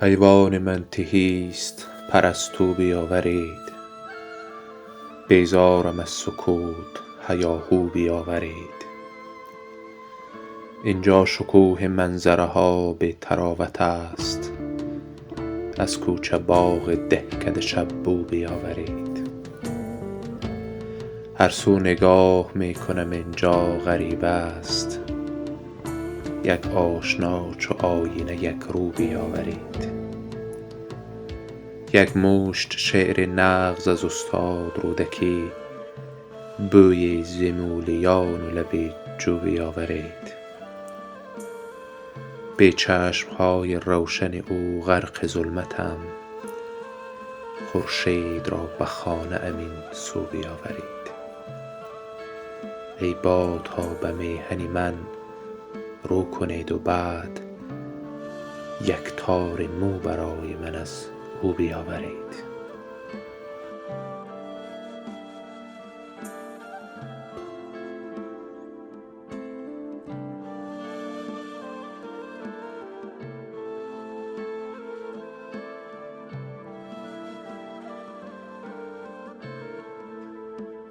ایوان منطقیست پرستو بیاورید، بیزارم از سکوت هیاهو بیاورید. اینجا شکوه منظره ها بی طراوت است، از کوچه باغ دهکده شبو بیاورید. هر سو نگاه می کنم اینجا غریب است، یک آشنا چو آینه یک رو بیاورید. یک مشت شعر نغز از استاد رودکی، بوی زمولیان و لب جو بیاورید. به چشمهای روشن او غرق ظلمتم، خورشید را به خانه امین سو بیاورید. ای بادها به میهن من رو کنید و بعد یک تار مو برای من از او بیاورید.